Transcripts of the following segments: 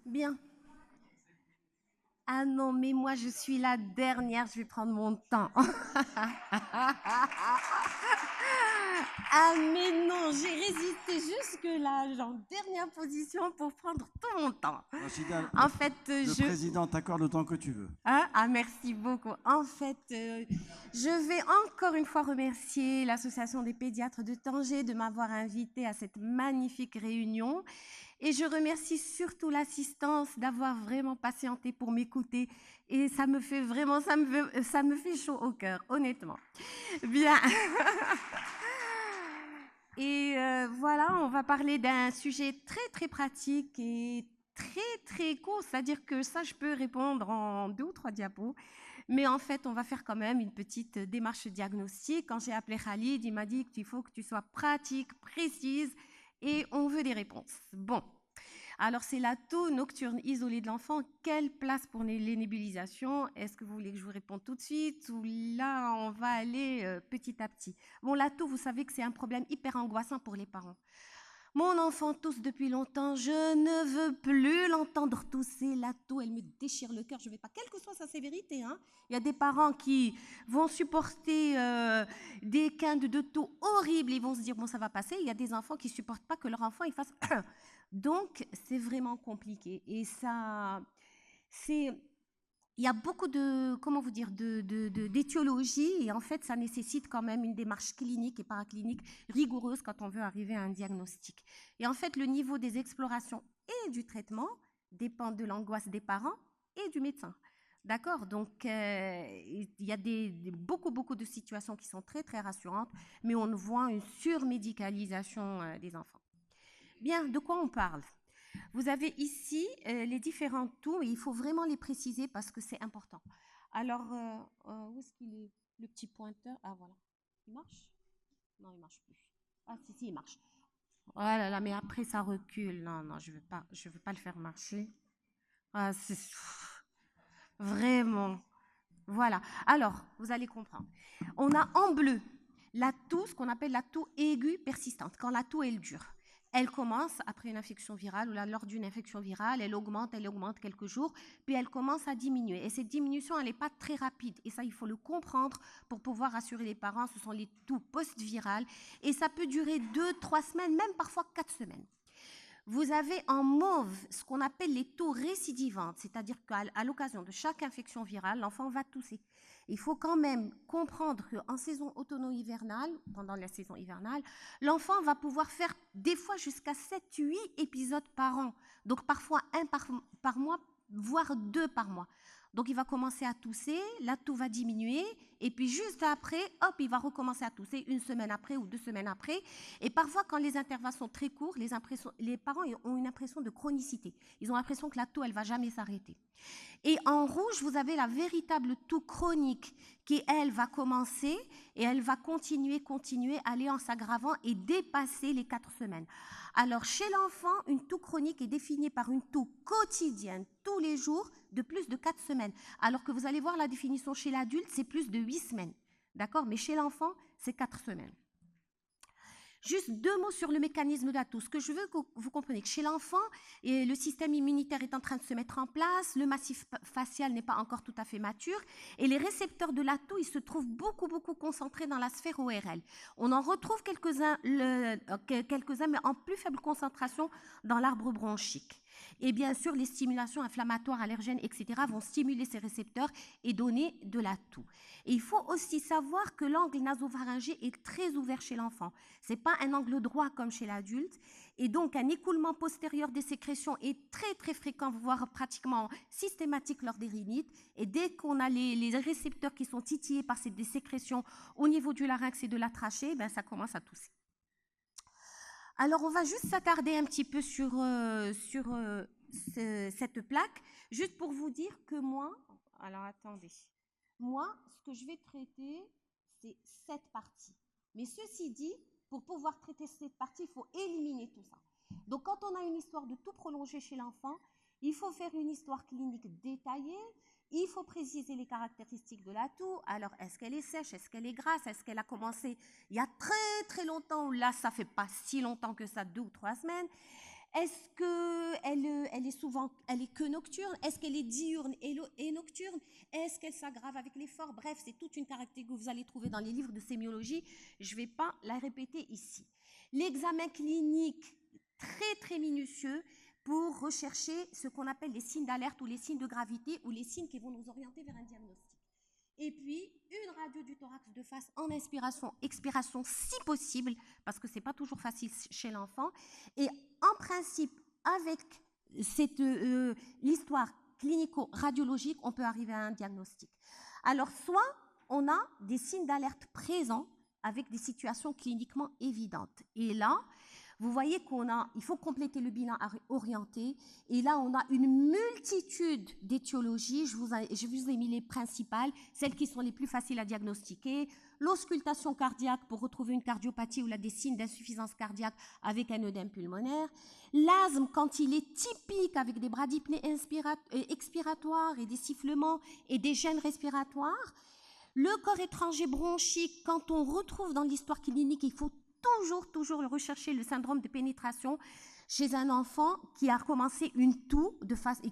Bien. Ah non, mais moi, je suis la dernière, je vais prendre mon temps. Ah mais non, j'ai résisté jusque-là, genre dernière position pour prendre tout mon temps. Rachida, En fait, le président t'accorde le temps que tu veux. Hein? Ah, merci beaucoup. En fait, je vais encore une fois remercier l'Association des pédiatres de Tanger de m'avoir invitée à cette magnifique réunion. Et je remercie surtout l'assistance d'avoir vraiment patienté pour m'écouter. Et ça me fait vraiment, ça me fait chaud au cœur, honnêtement. Bien. Et voilà, on va parler d'un sujet très, très pratique et très, très court. C'est-à-dire que ça, je peux répondre en 2 ou 3 diapos. Mais en fait, on va faire quand même une petite démarche diagnostique. Quand j'ai appelé Khalid, il m'a dit qu'il faut que tu sois pratique, précise, et on veut des réponses. Bon, alors c'est la toux nocturne isolée de l'enfant. Quelle place pour les nébulisations? Est-ce que vous voulez que je vous réponde tout de suite ou là, on va aller petit à petit? Bon, la toux, vous savez que c'est un problème hyper angoissant pour les parents. Mon enfant tousse depuis longtemps, je ne veux plus l'entendre tousser. La toux, elle me déchire le cœur. Je ne vais pas, quelle que soit sa sévérité. Hein. Il y a des parents qui vont supporter des quintes de toux horribles. Ils vont se dire, bon, ça va passer. Il y a des enfants qui ne supportent pas que leur enfant il fasse. Donc, c'est vraiment compliqué. Et ça, c'est il y a beaucoup de, comment vous dire, d'étiologie et en fait, ça nécessite quand même une démarche clinique et paraclinique rigoureuse quand on veut arriver à un diagnostic. Et en fait, le niveau des explorations et du traitement dépend de l'angoisse des parents et du médecin. D'accord. Donc, il y a beaucoup de situations qui sont très, très rassurantes, mais on voit une surmédicalisation des enfants. Bien, de quoi on parle? Vous avez ici les différents tours et il faut vraiment les préciser parce que c'est important. Alors, où est-ce qu'il est le petit pointeur? Ah, voilà. Il marche? Non, il marche plus. Ah, si, il marche. Oh là là, mais après ça recule. Non, non, je veux pas le faire marcher. Ah, c'est vraiment. Voilà. Alors, vous allez comprendre. On a en bleu la toux, ce qu'on appelle la toux aiguë persistante, quand la toux, elle dure. Elle commence après une infection virale ou là, lors d'une infection virale, elle augmente quelques jours, puis elle commence à diminuer. Et cette diminution, elle n'est pas très rapide. Et ça, il faut le comprendre pour pouvoir rassurer les parents. Ce sont les toux post-virales. Et ça peut durer 2, 3 semaines, même parfois 4 semaines. Vous avez en mauve ce qu'on appelle les toux récidivantes, c'est-à-dire qu'à l'occasion de chaque infection virale, l'enfant va tousser. Il faut quand même comprendre qu'en saison automno-hivernale, pendant la saison hivernale, l'enfant va pouvoir faire des fois jusqu'à 7, 8 épisodes par an. Donc parfois un par mois, voire 2 par mois. Donc il va commencer à tousser, la toux va diminuer, et puis juste après, hop, il va recommencer à tousser 1 semaine après ou 2 semaines après. Et parfois, quand les intervalles sont très courts, les parents ont une impression de chronicité. Ils ont l'impression que la toux, elle ne va jamais s'arrêter. Et en rouge, vous avez la véritable toux chronique qui, elle, va commencer et elle va continuer, aller en s'aggravant et dépasser les 4 semaines. Alors, chez l'enfant, une toux chronique est définie par une toux quotidienne, tous les jours, de plus de 4 semaines. Alors que vous allez voir la définition chez l'adulte, c'est plus de 8 semaines. D'accord? Mais chez l'enfant, c'est 4 semaines. Juste 2 mots sur le mécanisme de la toux. Ce que je veux que vous compreniez, que chez l'enfant, le système immunitaire est en train de se mettre en place, le massif facial n'est pas encore tout à fait mature, et les récepteurs de la toux, ils se trouvent beaucoup concentrés dans la sphère ORL. On en retrouve quelques-uns, mais en plus faible concentration dans l'arbre bronchique. Et bien sûr, les stimulations inflammatoires, allergènes, etc. vont stimuler ces récepteurs et donner de la toux. Et il faut aussi savoir que l'angle nasopharyngé est très ouvert chez l'enfant. Ce n'est pas un angle droit comme chez l'adulte. Et donc, un écoulement postérieur des sécrétions est très fréquent, voire pratiquement systématique lors des rhinites. Et dès qu'on a les récepteurs qui sont titillés par ces sécrétions au niveau du larynx et de la trachée, ben, ça commence à tousser. Alors, on va juste s'attarder un petit peu sur cette plaque, juste pour vous dire que moi, alors attendez, moi, ce que je vais traiter, c'est cette partie. Mais ceci dit, pour pouvoir traiter cette partie, il faut éliminer tout ça. Donc, quand on a une histoire de tout prolonger chez l'enfant, il faut faire une histoire clinique détaillée, il faut préciser les caractéristiques de la toux. Alors, est-ce qu'elle est sèche? Est-ce qu'elle est grasse? Est-ce qu'elle a commencé il y a très longtemps? Ou là, ça fait pas si longtemps que ça, 2 ou 3 semaines. Est-ce qu'elle est que nocturne? Est-ce qu'elle est diurne et nocturne? Est-ce qu'elle s'aggrave avec l'effort? Bref, c'est toute une caractéristique que vous allez trouver dans les livres de sémiologie. Je ne vais pas la répéter ici. L'examen clinique, très très minutieux, pour rechercher ce qu'on appelle les signes d'alerte ou les signes de gravité ou les signes qui vont nous orienter vers un diagnostic. Et puis, une radio du thorax de face en inspiration, expiration si possible, parce que ce n'est pas toujours facile chez l'enfant. Et en principe, avec l'histoire clinico-radiologique, on peut arriver à un diagnostic. Alors, soit on a des signes d'alerte présents avec des situations cliniquement évidentes. Et là, vous voyez il faut compléter le bilan orienté. Et là, on a une multitude d'étiologies. Je vous ai mis les principales, celles qui sont les plus faciles à diagnostiquer. L'auscultation cardiaque pour retrouver une cardiopathie ou des signes d'insuffisance cardiaque avec un œdème pulmonaire. L'asthme, quand il est typique avec des bradypnées expiratoires et des sifflements et des gènes respiratoires. Le corps étranger bronchique, quand on retrouve dans l'histoire clinique, il faut toujours rechercher le syndrome de pénétration chez un enfant qui a commencé une toux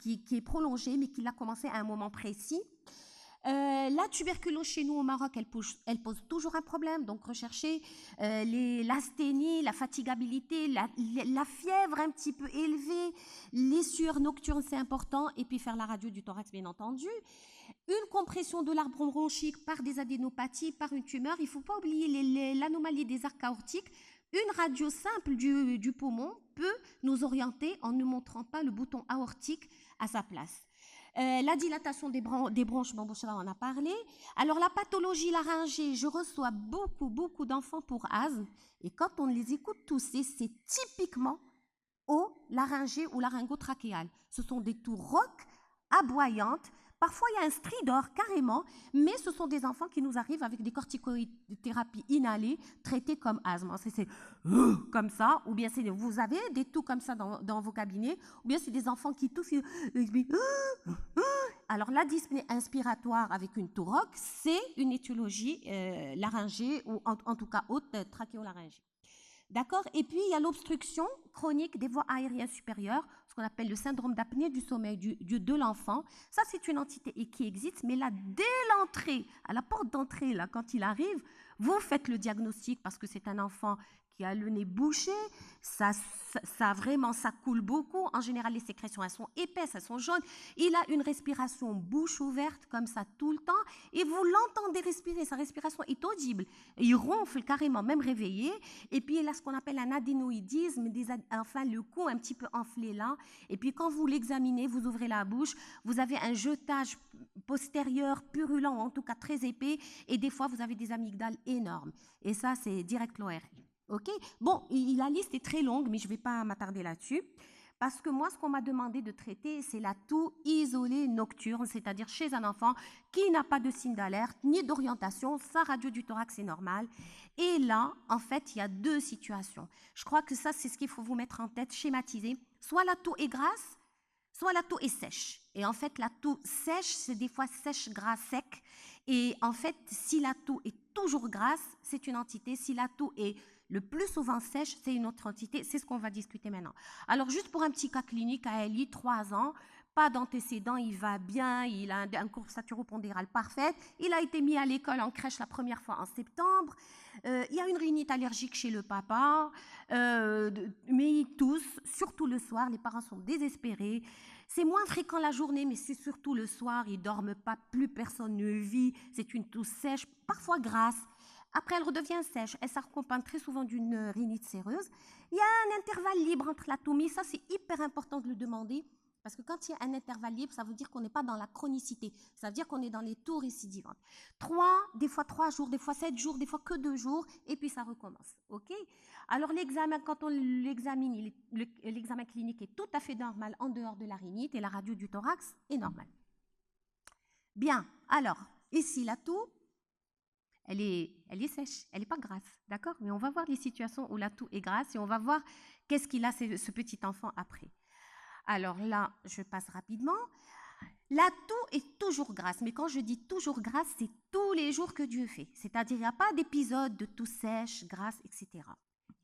qui est prolongée, mais qui l'a commencé à un moment précis. La tuberculose chez nous au Maroc, elle pose toujours un problème. Donc, rechercher l'asthénie, la fatigabilité, la fièvre un petit peu élevée, les sueurs nocturnes, c'est important. Et puis, faire la radio du thorax, bien entendu. Une compression de l'arbre bronchique par des adénopathies, par une tumeur. Il ne faut pas oublier l'anomalie des arcs aortiques. Une radio simple du poumon peut nous orienter en ne montrant pas le bouton aortique à sa place. La dilatation des bronches, bon, ça on en a parlé. Alors, la pathologie laryngée, je reçois beaucoup d'enfants pour asthme. Et quand on les écoute tousser, c'est typiquement au laryngé ou laryngotrachéal. Ce sont des toux rauques, aboyantes. Parfois, il y a un stridor carrément, mais ce sont des enfants qui nous arrivent avec des corticothérapies inhalées traitées comme asthme. C'est comme ça, ou bien vous avez des toux comme ça dans vos cabinets, ou bien c'est des enfants qui toussent. Alors, la dyspnée inspiratoire avec une toux rauque, c'est une étiologie laryngée, ou en tout cas haute trachéolaryngée. D'accord? Et puis, il y a l'obstruction chronique des voies aériennes supérieures, ce qu'on appelle le syndrome d'apnée du sommeil de l'enfant. Ça, c'est une entité qui existe, mais là, dès l'entrée, à la porte d'entrée, là, quand il arrive, vous faites le diagnostic parce que c'est un enfant qui a le nez bouché, ça coule beaucoup. En général, les sécrétions, elles sont épaisses, elles sont jaunes. Il a une respiration bouche ouverte, comme ça, tout le temps. Et vous l'entendez respirer, sa respiration est audible. Et il ronfle carrément, même réveillé. Et puis, il a ce qu'on appelle un adénoïdisme, enfin, le cou un petit peu enflé là. Et puis, quand vous l'examinez, vous ouvrez la bouche, vous avez un jetage postérieur purulent, ou en tout cas très épais. Et des fois, vous avez des amygdales énormes. Et ça, c'est direct l'ORL. OK? Bon, la liste est très longue, mais je ne vais pas m'attarder là-dessus. Parce que moi, ce qu'on m'a demandé de traiter, c'est la toux isolée nocturne, c'est-à-dire chez un enfant qui n'a pas de signe d'alerte ni d'orientation. Sa radio du thorax est normale. Et là, en fait, il y a deux situations. Je crois que ça, c'est ce qu'il faut vous mettre en tête, schématiser. Soit la toux est grasse, soit la toux est sèche. Et en fait, la toux sèche, c'est des fois sèche, gras, sec. Et en fait, si la toux est toujours grasse, c'est une entité. Si la toux est le plus souvent sèche, c'est une autre entité. C'est ce qu'on va discuter maintenant. Alors, juste pour un petit cas clinique, à Ellie, 3 ans, pas d'antécédents, il va bien, il a un courbe saturo-pondérale parfaite. Il a été mis à l'école en crèche la première fois en septembre. Il y a une rhinite allergique chez le papa, mais il tousse, surtout le soir. Les parents sont désespérés. C'est moins fréquent la journée, mais c'est surtout le soir. Ils ne dorment pas, plus personne ne vit. C'est une toux sèche, parfois grasse. Après, elle redevient sèche. Elle s'accompagne très souvent d'une rhinite séreuse. Il y a un intervalle libre entre la toux, mais ça, c'est hyper important de le demander. Parce que quand il y a un intervalle libre, ça veut dire qu'on n'est pas dans la chronicité. Ça veut dire qu'on est dans les toux récidivantes. Des fois 3 jours, des fois 7 jours, des fois que 2 jours, et puis ça recommence. OK? Alors, l'examen, quand on l'examine, l'examen clinique est tout à fait normal en dehors de la rhinite, et la radio du thorax est normale. Bien. Alors, ici, la toux, elle est sèche, elle n'est pas grasse, d'accord? Mais on va voir les situations où la toux est grasse et on va voir qu'est-ce qu'il a, ce petit enfant, après. Alors là, je passe rapidement. La toux est toujours grasse, mais quand je dis toujours grasse, c'est tous les jours que Dieu fait. C'est-à-dire, il n'y a pas d'épisode de toux sèche, grasse, etc.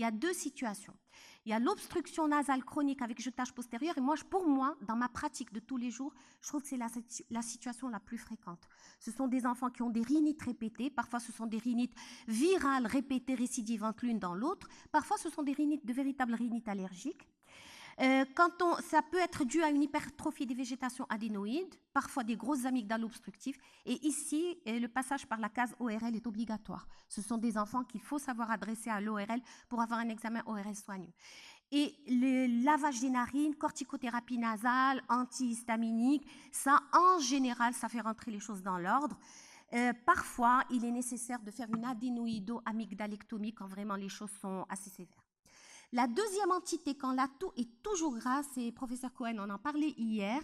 il y a deux situations. Il y a l'obstruction nasale chronique avec jetage postérieur. Et moi, pour moi, dans ma pratique de tous les jours, je trouve que c'est la situation la plus fréquente. Ce sont des enfants qui ont des rhinites répétées. Parfois, ce sont des rhinites virales répétées, récidivantes l'une dans l'autre. Parfois, ce sont des rhinites, de véritables rhinites allergiques. Ça peut être dû à une hypertrophie des végétations adénoïdes, parfois des grosses amygdales obstructives. Et ici, le passage par la case ORL est obligatoire. Ce sont des enfants qu'il faut savoir adresser à l'ORL pour avoir un examen ORL soigneux. Et le lavage des narines, corticothérapie nasale, antihistaminique, ça, en général, ça fait rentrer les choses dans l'ordre. Parfois, il est nécessaire de faire une adénoïdo-amygdalectomie quand vraiment les choses sont assez sévères. La deuxième entité, quand la toux est toujours grasse, et professeur Cohen en parlait hier,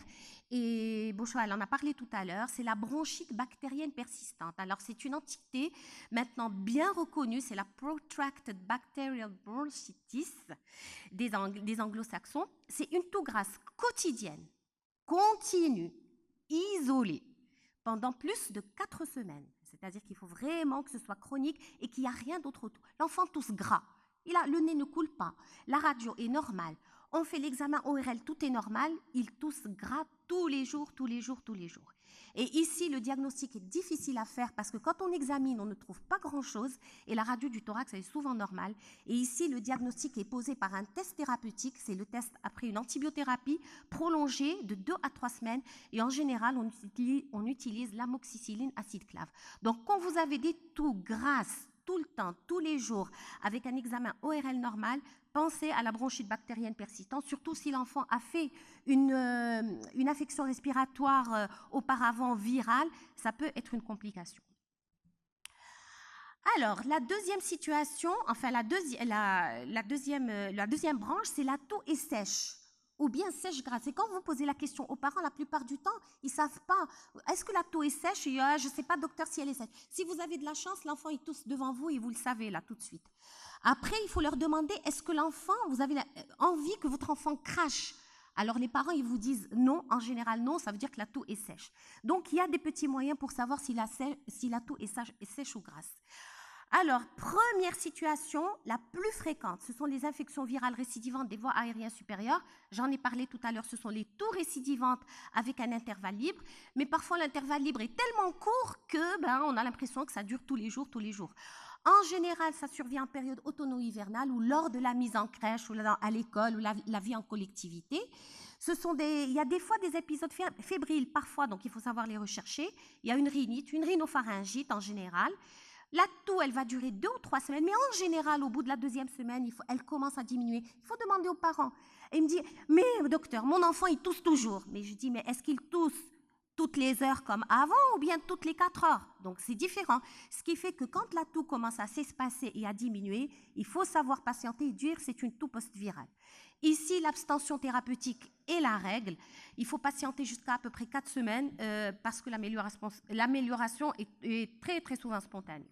et Beauchois en a parlé tout à l'heure, c'est la bronchite bactérienne persistante. Alors, c'est une entité maintenant bien reconnue, c'est la Protracted Bacterial Bronchitis des anglo-saxons. C'est une toux grasse quotidienne, continue, isolée, pendant plus de 4 semaines. C'est-à-dire qu'il faut vraiment que ce soit chronique et qu'il n'y a rien d'autre autour. L'enfant tousse gras. Le nez ne coule pas, la radio est normale, on fait l'examen ORL, tout est normal, il tousse gras tous les jours. Et ici, le diagnostic est difficile à faire parce que quand on examine, on ne trouve pas grand-chose et la radio du thorax est souvent normale. Et ici, le diagnostic est posé par un test thérapeutique, c'est le test après une antibiothérapie prolongée de 2 à 3 semaines et en général, on utilise l'amoxicilline acide clave. Donc, quand vous avez des toux grasses, tout le temps, tous les jours, avec un examen ORL normal, pensez à la bronchite bactérienne persistante, surtout si l'enfant a fait une affection respiratoire auparavant virale, ça peut être une complication. Alors, la deuxième situation, enfin la deuxième branche, c'est la toux est sèche ou bien sèche grasse. Et quand vous posez la question aux parents, la plupart du temps, ils ne savent pas. Est-ce que la toux est sèche? Je ne sais pas, docteur, si elle est sèche. Si vous avez de la chance, l'enfant, il tousse devant vous et vous le savez là tout de suite. Après, il faut leur demander, est-ce que l'enfant, vous avez envie que votre enfant crache? Alors, les parents, ils vous disent non. En général, non, ça veut dire que la toux est sèche. Donc, il y a des petits moyens pour savoir si la toux est sèche ou grasse. Alors, première situation, la plus fréquente, ce sont les infections virales récidivantes des voies aériennes supérieures. J'en ai parlé tout à l'heure, ce sont les toux récidivantes avec un intervalle libre. Mais parfois, l'intervalle libre est tellement court que on a l'impression que ça dure tous les jours. En général, ça survient en période automno-hivernale ou lors de la mise en crèche ou à l'école ou la vie en collectivité. Il y a des fois des épisodes fébriles parfois, donc il faut savoir les rechercher. Il y a une rhinite, une rhinopharyngite en général. La toux, elle va durer 2 ou 3 semaines, mais en général, au bout de la 2e semaine, elle commence à diminuer. Il faut demander aux parents. Et il me dit, mais docteur, mon enfant, il tousse toujours. Mais je dis, mais est-ce qu'il tousse toutes les heures comme avant ou bien toutes les 4 heures? Donc, c'est différent. Ce qui fait que quand la toux commence à s'espacer et à diminuer, il faut savoir patienter et dire c'est une toux post-virale. Ici, l'abstention thérapeutique est la règle. Il faut patienter jusqu'à à peu près 4 semaines parce que l'amélioration est très, très souvent spontanée.